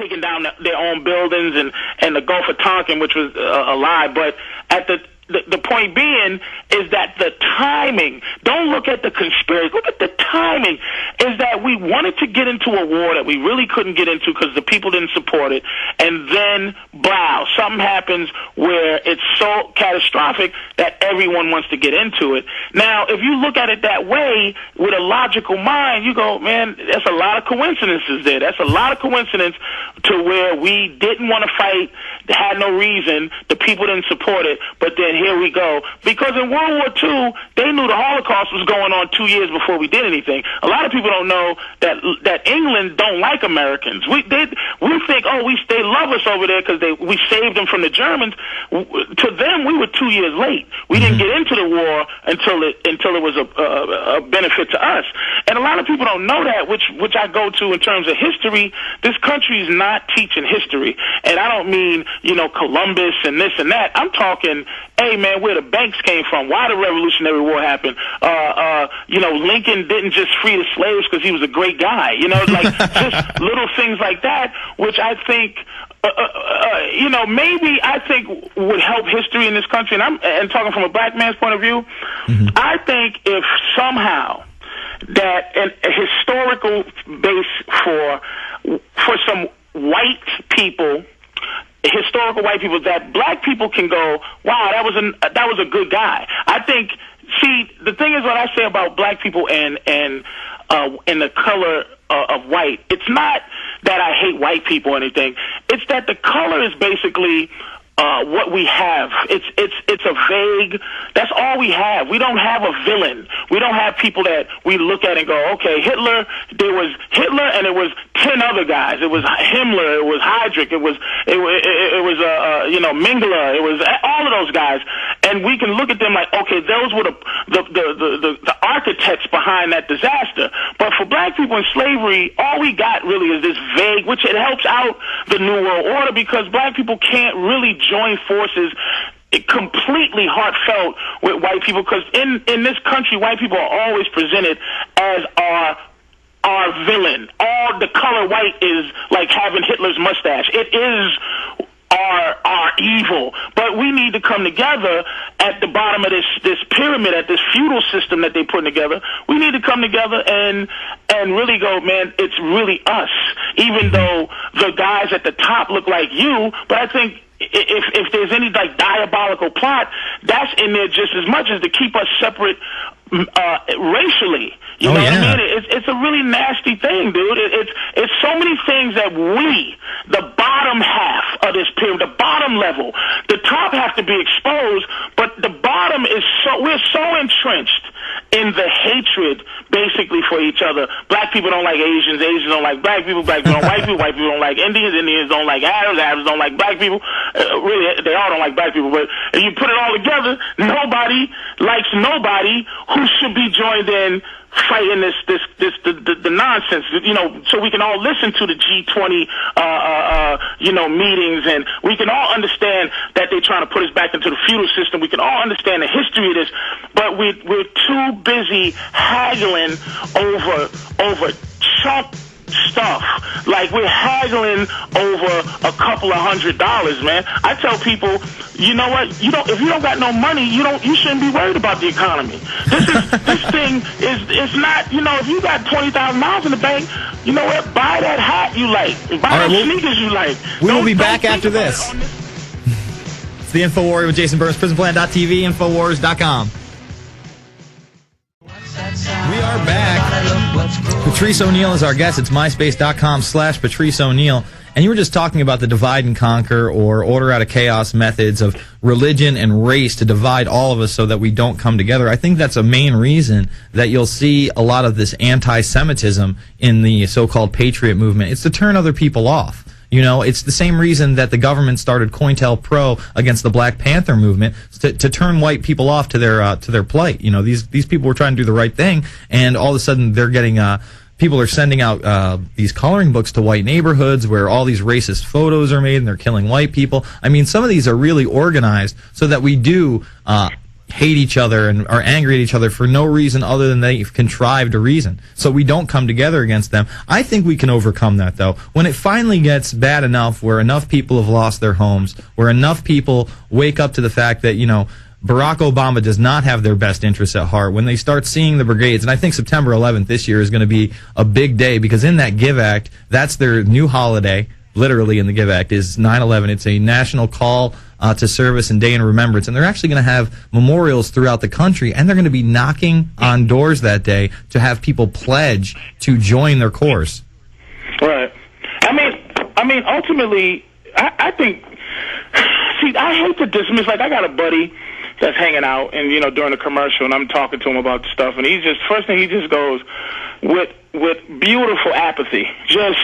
taking down their own buildings and the Gulf of Tonkin, which was a lie. But at the point being is that the timing, don't look at the conspiracy, look at the timing, is that we wanted to get into a war that we really couldn't get into because the people didn't support it, and then, wow, something happens where it's so catastrophic that everyone wants to get into it. Now, if you look at it that way, with a logical mind, you go, man, that's a lot of coincidences there. That's a lot of coincidence to where we didn't want to fight, had no reason, the people didn't support it, but then here we go. Because in World War II, they knew the Holocaust was going on 2 years before we did anything. A lot of people don't know that England don't like Americans. We think, oh, they love us over there because we saved them from the Germans. To them, we were 2 years late. We didn't get into the war until it was a benefit to us. And a lot of people don't know that, which I go to in terms of history. This country is not teaching history. And I don't mean, Columbus and this and that. I'm talking, hey, man, where the banks came from, why the Revolutionary War happened. Lincoln didn't just free the slaves because he was a great guy. Just little things like that, which I think, maybe I think would help history in this country. And talking from a black man's point of view, I think if somehow that a historical base for some white people, historical white people, that black people can go, wow, that was a good guy. I think. See, the thing is, what I say about black people and the color of white, it's not that I hate white people or anything. It's that the color is basically what we have. It's a vague. That's all we have. We don't have a villain. We don't have people that we look at and go, okay, Hitler. There was Hitler, and it was 10 other guys. It was Himmler. It was Heydrich. It was Mengele. It was all of those guys, and we can look at them like, okay, those were the architects behind that disaster. But for black people in slavery, all we got really is this vague, which it helps out the New World Order because black people can't really join forces completely heartfelt with white people, because in this country, white people are always presented as our villain. All the color white is like having Hitler's mustache. It is our evil. But we need to come together at the bottom of this pyramid, at this feudal system that they put together. We need to come together and really go, man, it's really us. Even though the guys at the top look like you, but I think if there's any like diabolical plot, that's in there just as much as to keep us separate racially. You know what I mean? It's a really nasty thing, dude. It's so many things that we, the bottom half of this pyramid, the bottom level, the top have to be exposed, but the bottom is we're so entrenched in the hatred, basically, for each other. Black people don't like Asians, Asians don't like black people don't like white people don't like Indians, Indians don't like Arabs, Arabs don't like black people. Really, they all don't like black people, but if you put it all together, nobody likes nobody who should be joined in fighting the nonsense, so we can all listen to the G20, meetings, and we can all understand that they're trying to put us back into the feudal system. We can all understand the history of this, but we're too busy haggling over chunk stuff. Like, we're haggling over a couple of $100, man. I tell people, you know what? If you don't got no money, you shouldn't be worried about the economy. This thing is not, if you got $20,000 in the bank, you know what? Buy that hat you like. Buy those sneakers you like. We will be back after this. It's the InfoWarrior with Jason Bermas, PrisonPlan.tv, InfoWars.com. We are back. Patrice O'Neal is our guest. It's myspace.com/Patrice O'Neal. And you were just talking about the divide and conquer or order out of chaos methods of religion and race to divide all of us so that we don't come together. I think that's a main reason that you'll see a lot of this anti-Semitism in the so-called patriot movement. It's to turn other people off. It's the same reason that the government started COINTELPRO against the Black Panther movement, to turn white people off to their plight. These people were trying to do the right thing, and all of a sudden they're getting people are sending out these coloring books to white neighborhoods where all these racist photos are made, and they're killing white people. I mean, some of these are really organized so that we do hate each other and are angry at each other for no reason other than they've contrived a reason. So we don't come together against them. I think we can overcome that, though. When it finally gets bad enough where enough people have lost their homes, where enough people wake up to the fact that, Barack Obama does not have their best interests at heart, when they start seeing the brigades, and I think September 11th this year is going to be a big day, because in that Give Act, that's their new holiday, literally in the Give Act, is 9/11. It's a national call to service and day in remembrance, and they're actually going to have memorials throughout the country, and they're going to be knocking on doors that day to have people pledge to join their course. Right. I mean, ultimately, I think, see, I hate to dismiss, like, I got a buddy that's hanging out, and during the commercial, and I'm talking to him about stuff, and first thing he just goes with beautiful apathy, just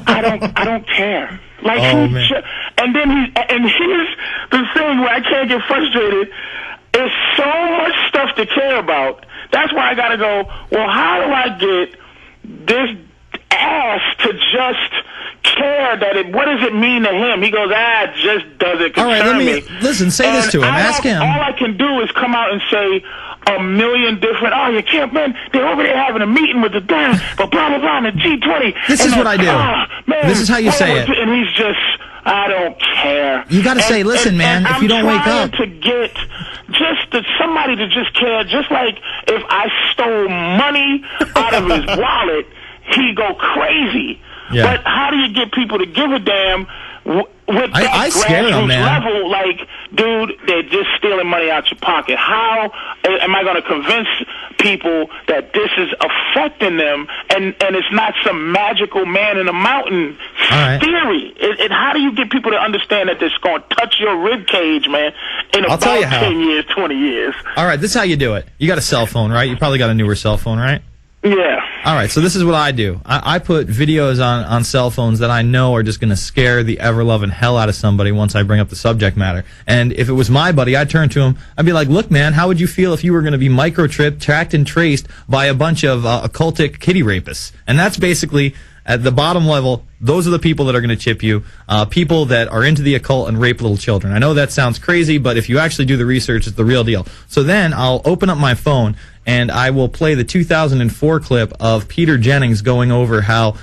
I don't care. Like, and then here's the thing where I can't get frustrated. There's so much stuff to care about. That's why I gotta go, well, how do I get this ass to just care what does it mean to him? He goes, it just doesn't concern me. Listen, say this to him. Ask him. All I can do is come out and say a million different, you can't, man, they're over there having a meeting with the guy, but blah, blah, blah, and the G20. This is what I do. Man, this is how you say it. And he's just, I don't care. You got to say, listen, man, if you don't wake up. I'm trying to get somebody to just care, just like if I stole money out of his wallet, he'd go crazy. Yeah. But how do you get people to give a damn with that grassroots level? Like, dude, they're just stealing money out your pocket. How am I going to convince people that this is affecting them and it's not some magical man in a mountain theory? How do you get people to understand that this is going to touch your rib cage, man, in about 10 years, 20 years? All right, this is how you do it. You got a cell phone, right? You probably got a newer cell phone, right? Yeah. All right, so this is what I do. I put videos on cell phones that I know are just going to scare the ever-loving hell out of somebody once I bring up the subject matter. And if it was my buddy, I'd turn to him. I'd be like, look, man, how would you feel if you were going to be microchipped, tracked, and traced by a bunch of occultic kitty rapists? And that's basically, at the bottom level, those are the people that are going to chip you, people that are into the occult and rape little children. I know that sounds crazy, but if you actually do the research, it's the real deal. So then I'll open up my phone, and I will play the 2004 clip of Peter Jennings going over how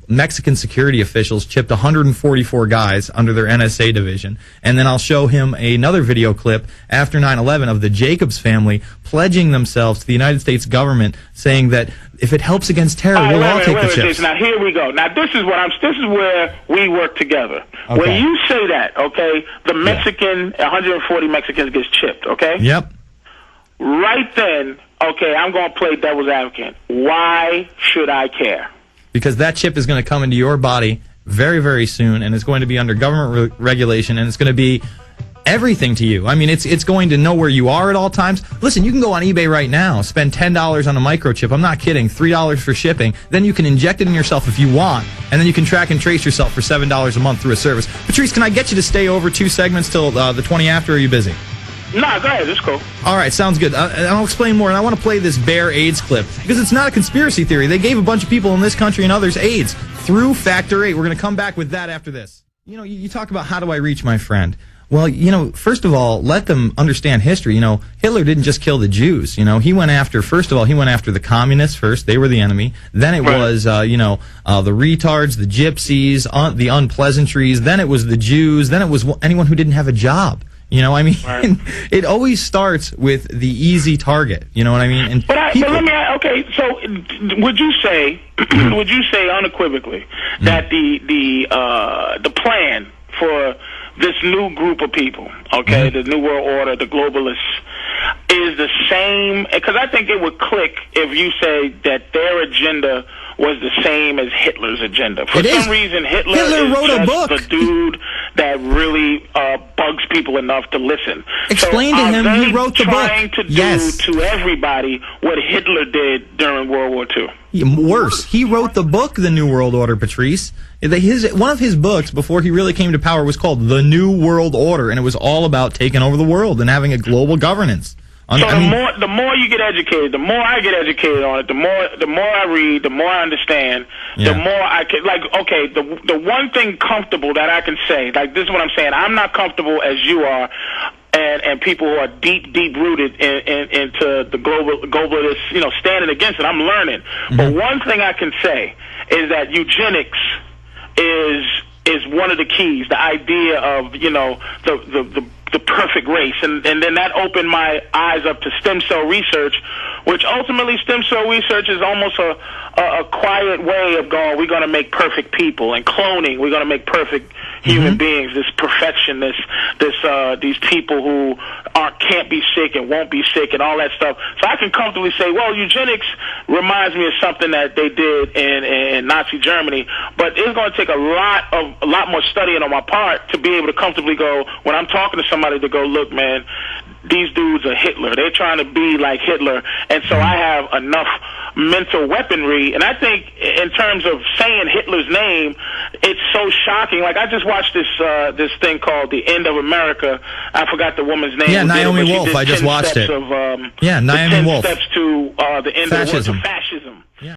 Mexican security officials chipped 144 guys under their NSA division. And then I'll show him another video clip after 9/11 of the Jacobs family pledging themselves to the United States government, saying that if it helps against terror, we'll all take the chips. Now, here we go. Now, this is where we work together. Okay. When you say that, okay, the Mexican, 140 Mexicans gets chipped, okay? Yep. Right then, okay, I'm going to play devil's advocate. Why should I care? Because that chip is going to come into your body very, very soon, and it's going to be under government regulation, and it's going to be everything to you. I mean, it's going to know where you are at all times. Listen, you can go on eBay right now, spend $10 on a microchip. I'm not kidding. $3 for shipping. Then you can inject it in yourself if you want, and then you can track and trace yourself for $7 a month through a service. Patrice, can I get you to stay over 2 segments till the 20 after, or are you busy? No, go ahead. It's cool. All right, sounds good. I'll explain more, and I want to play this Bear AIDS clip, because it's not a conspiracy theory. They gave a bunch of people in this country and others AIDS through Factor 8. We're going to come back with that after this. You talk about how do I reach my friend. Well, first of all, let them understand history. Hitler didn't just kill the Jews. He went after, first of all, the communists first. They were the enemy. Then it was, the retards, the gypsies, the unpleasantries. Then it was the Jews. Then it was anyone who didn't have a job. Right. It always starts with the easy target. You know what I mean? And but let me ask, okay, so would you say unequivocally that the plan for this new group of people, okay, the New World Order, the globalists, is the same? Because I think it would click if you say that their agenda was the same as Hitler's agenda. For some reason, Hitler wrote is a book. The dude that really bugs people enough to listen. Explain to him he wrote the book. Trying to do to everybody what Hitler did during World War II. Worse, he wrote the book, The New World Order, Patrice. One of his books, before he really came to power, was called The New World Order, and it was all about taking over the world and having a global governance. So the more you get educated, the more I get educated on it, the more I read, the more I understand, the more I can, the one thing comfortable that I can say, like this is what I'm saying, I'm not comfortable as you are, and people who are deep rooted into the globalist, you know, standing against it. I'm learning. But one thing I can say is that eugenics is one of the keys. The idea of, you know, the perfect race, and then that opened my eyes up to stem cell research, which ultimately stem cell research is almost a quiet way of going, we're going to make perfect people, and cloning, we're going to make perfect human beings, this perfection, these people who can't be sick and won't be sick and all that stuff. So I can comfortably say, well, eugenics reminds me of something that they did in Nazi Germany, but it's going to take a lot more studying on my part to be able to comfortably go, when I'm talking to somebody, to go, look, man, these dudes are Hitler. They're trying to be like Hitler. And so I have enough mental weaponry. And I think in terms of saying Hitler's name, it's so shocking. Like, I just watched this thing called The End of America. I forgot the woman's name. Yeah, Naomi Wolf. I just watched it. Naomi Wolf. Steps to the end fascism. of fascism.